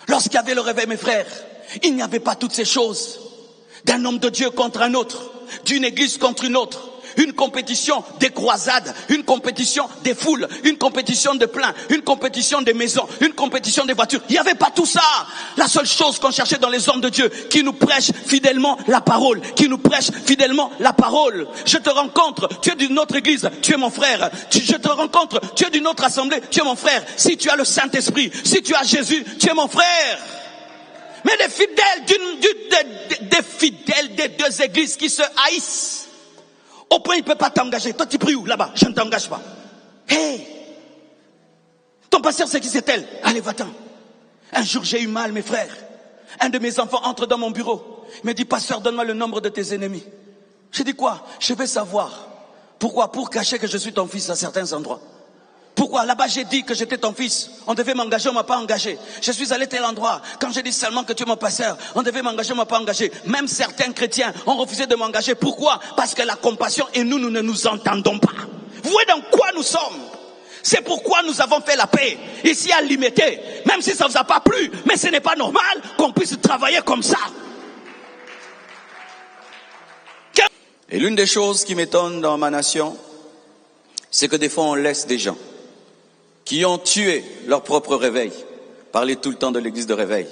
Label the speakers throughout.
Speaker 1: Lorsqu'il y avait le réveil, mes frères, il n'y avait pas toutes ces choses. D'un homme de Dieu contre un autre, d'une église contre une autre, une compétition des croisades, une compétition des foules, une compétition de plein, une compétition des maisons, une compétition des voitures. Il n'y avait pas tout ça. La seule chose qu'on cherchait dans les hommes de Dieu, qui nous prêchent fidèlement la parole, qui nous prêchent fidèlement la parole. Je te rencontre, tu es d'une autre église, tu es mon frère. Je te rencontre, tu es d'une autre assemblée, tu es mon frère. Si tu as le Saint-Esprit, si tu as Jésus, tu es mon frère. Mais des fidèles des deux églises qui se haïssent, au point il ne peut pas t'engager. Toi tu pries où? Là-bas. Je ne t'engage pas. Hey, ton pasteur c'est qui, c'est elle? Allez, va-t'en. Un jour j'ai eu mal, mes frères. Un de mes enfants entre dans mon bureau. Il me dit, pasteur, donne-moi le nombre de tes ennemis. J'ai dit quoi? Je vais savoir. Pourquoi? Pour cacher que je suis ton fils à certains endroits. Pourquoi? Là-bas j'ai dit que j'étais ton fils. On devait m'engager, on m'a pas engagé. Je suis allé tel endroit. Quand j'ai dit seulement que tu es mon pasteur, on devait m'engager, on m'a pas engagé. Même certains chrétiens ont refusé de m'engager. Pourquoi? Parce que la compassion et nous ne nous entendons pas. Vous voyez dans quoi nous sommes? C'est pourquoi nous avons fait la paix ici à Limité. Même si ça vous a pas plu, mais ce n'est pas normal qu'on puisse travailler comme ça.
Speaker 2: Et l'une des choses qui m'étonne dans ma nation, c'est que des fois on laisse des gens qui ont tué leur propre réveil parler tout le temps de l'église de réveil.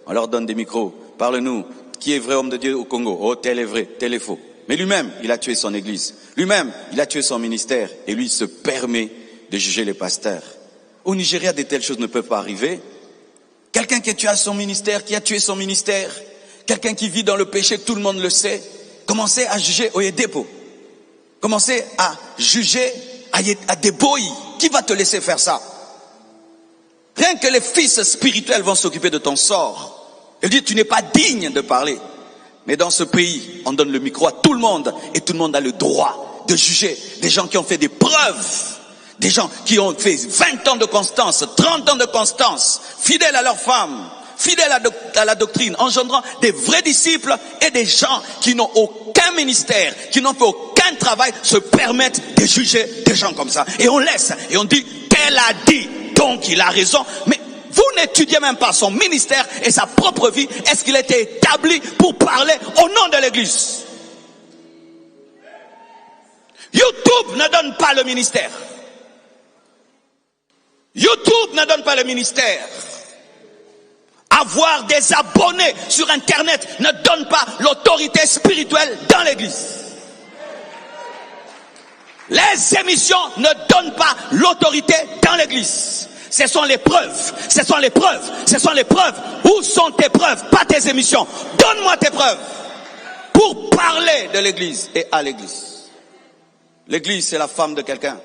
Speaker 2: On leur donne des micros. Parle-nous. Qui est vrai homme de Dieu au Congo? Oh, tel est vrai, tel est faux. Mais lui-même, il a tué son église. Lui-même, il a tué son ministère. Et lui, il se permet de juger les pasteurs. Au Nigeria, de telles choses ne peuvent pas arriver. Quelqu'un qui a tué son ministère, quelqu'un qui vit dans le péché, tout le monde le sait. Commencez à juger Oyedepo. Commencez à juger Adeboyi. Qui va te laisser faire ça? Rien que les fils spirituels vont s'occuper de ton sort. Il dit, tu n'es pas digne de parler. Mais dans ce pays, on donne le micro à tout le monde. Et tout le monde a le droit de juger des gens qui ont fait des preuves. Des gens qui ont fait 20 ans de constance, 30 ans de constance, fidèles à leurs femmes, fidèles à la doctrine, engendrant des vrais disciples et des gens qui n'ont aucun ministère, qui n'ont fait aucun travail, se permettent de juger des gens comme ça. Et on laisse, et on dit, tel a dit, donc il a raison. Mais vous n'étudiez même pas son ministère et sa propre vie. Est-ce qu'il a été établi pour parler au nom de l'église? YouTube ne donne pas le ministère. YouTube ne donne pas le ministère. Avoir des abonnés sur Internet ne donne pas l'autorité spirituelle dans l'église. Les émissions ne donnent pas l'autorité dans l'église. Ce sont les preuves. Ce sont les preuves. Ce sont les preuves. Où sont tes preuves? Pas tes émissions. Donne-moi tes preuves. Pour parler de l'église et à l'église. L'église, c'est la femme de quelqu'un.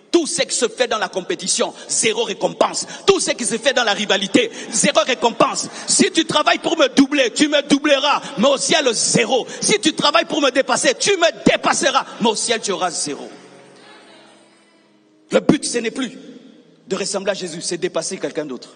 Speaker 2: Tout ce qui se fait dans la compétition, zéro récompense. Tout ce qui se fait dans la rivalité, zéro récompense. Si tu travailles pour me doubler, tu me doubleras, mais au ciel, zéro. Si tu travailles pour me dépasser, tu me dépasseras, mais au ciel, tu auras zéro. Le but, ce n'est plus de ressembler à Jésus, c'est dépasser quelqu'un d'autre.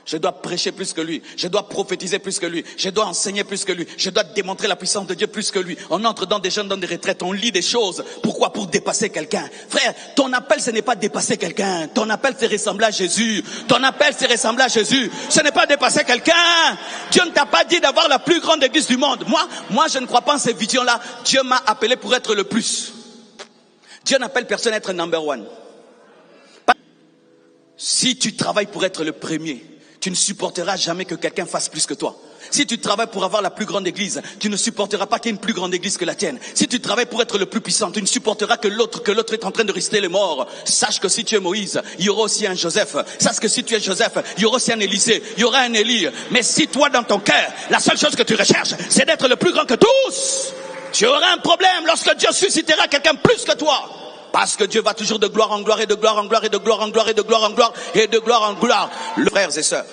Speaker 2: Je dois prêcher plus que lui. Je dois prophétiser plus que lui. Je dois enseigner plus que lui. Je dois démontrer la puissance de Dieu plus que lui. On entre dans des jeunes, dans des retraites, on lit des choses. Pourquoi? Pour dépasser quelqu'un. Frère, ton appel, ce n'est pas dépasser quelqu'un. Ton appel, c'est ressembler à Jésus. Ton appel, c'est ressembler à Jésus. Ce n'est pas dépasser quelqu'un. Dieu ne t'a pas dit d'avoir la plus grande église du monde. Moi, je ne crois pas en ces visions-là. Dieu m'a appelé pour être le plus. Dieu n'appelle personne à être number one. Si tu travailles pour être le premier, tu ne supporteras jamais que quelqu'un fasse plus que toi. Si tu travailles pour avoir la plus grande église, tu ne supporteras pas qu'il y ait une plus grande église que la tienne. Si tu travailles pour être le plus puissant, tu ne supporteras que l'autre est en train de réciter les morts. Sache que si tu es Moïse, il y aura aussi un Joseph. Sache que si tu es Joseph, il y aura aussi un Élisée, il y aura un Élie. Mais si toi, dans ton cœur, la seule chose que tu recherches, c'est d'être le plus grand que tous, tu auras un problème lorsque Dieu suscitera quelqu'un plus que toi. Parce que Dieu va toujours de gloire en gloire et de gloire en gloire et de gloire en gloire et de gloire en gloire et de gloire en gloire. Frères et sœurs,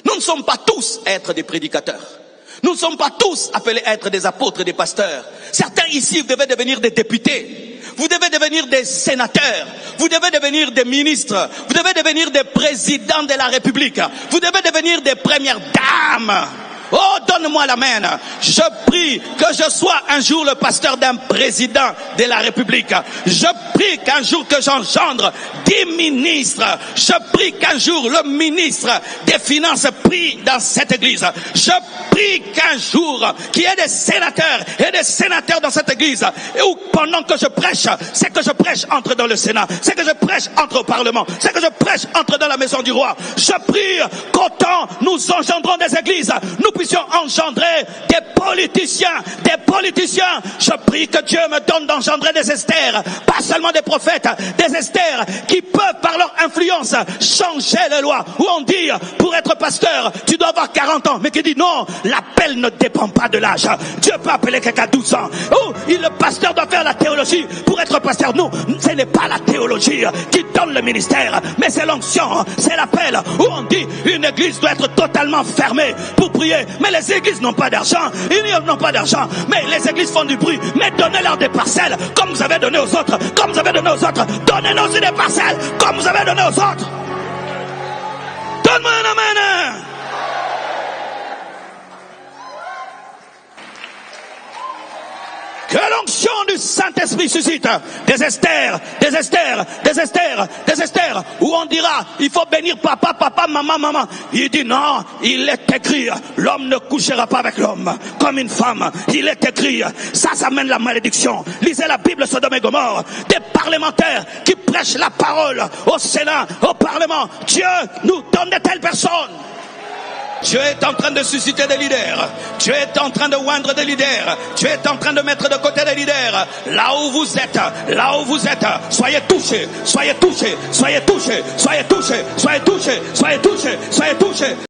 Speaker 2: nous ne sommes pas tous à être des prédicateurs. Nous ne sommes pas tous appelés à être des apôtres et des pasteurs. Certains ici, vous devez devenir des députés. Vous devez devenir des sénateurs. Vous devez devenir des ministres. Vous devez devenir des présidents de la République. Vous devez devenir des premières dames.
Speaker 1: Oh, donne-moi la main. Je prie que je sois un jour le pasteur d'un président de la République. Je prie qu'un jour que j'engendre 10 ministres. Je prie qu'un jour le ministre des Finances prie dans cette église. Je prie qu'un jour qu'il y ait des sénateurs et des sénateurs dans cette église. Et où pendant que je prêche, c'est que je prêche entre dans le Sénat. C'est que je prêche entre au Parlement. C'est que je prêche entre dans la maison du roi. Je prie qu'autant nous engendrons des églises, nous puissions engendrer des politiciens, des politiciens. Je prie que Dieu me donne d'engendrer des Esther, pas seulement des prophètes, des Esther qui peuvent par leur influence changer les lois. Où on dit, pour être pasteur, tu dois avoir 40 ans, mais qui dit non, l'appel ne dépend pas de l'âge. Dieu peut appeler quelqu'un à 12 ans. Oh, le pasteur doit faire la théologie pour être pasteur. Non, ce n'est pas la théologie qui donne le ministère, mais c'est l'onction, c'est l'appel. Où on dit, une église doit être totalement fermée pour prier. Mais les églises n'ont pas d'argent, ils n'ont pas d'argent, mais les églises font du bruit. Mais donnez-leur des parcelles, comme vous avez donné aux autres, comme vous avez donné aux autres. Donnez-nous aussi des parcelles, comme vous avez donné aux autres. Donne-moi un amen. Que l'onction du Saint-Esprit suscite des Esther, des Esther, des Esther, des Esther, où on dira, il faut bénir papa, papa, maman, maman. Il dit non, il est écrit, l'homme ne couchera pas avec l'homme, comme une femme. Il est écrit, ça mène la malédiction. Lisez la Bible, Sodome et Gomorrhe. Des parlementaires qui prêchent la parole au Sénat, au Parlement. Dieu nous donne de telles personnes. Dieu est en train de susciter des leaders. Dieu est en train de oindre des leaders. Dieu est en train de mettre de côté des leaders. Là où vous êtes, soyez touchés, soyez touchés, soyez touchés, soyez touchés, soyez touchés, soyez touchés, soyez touchés.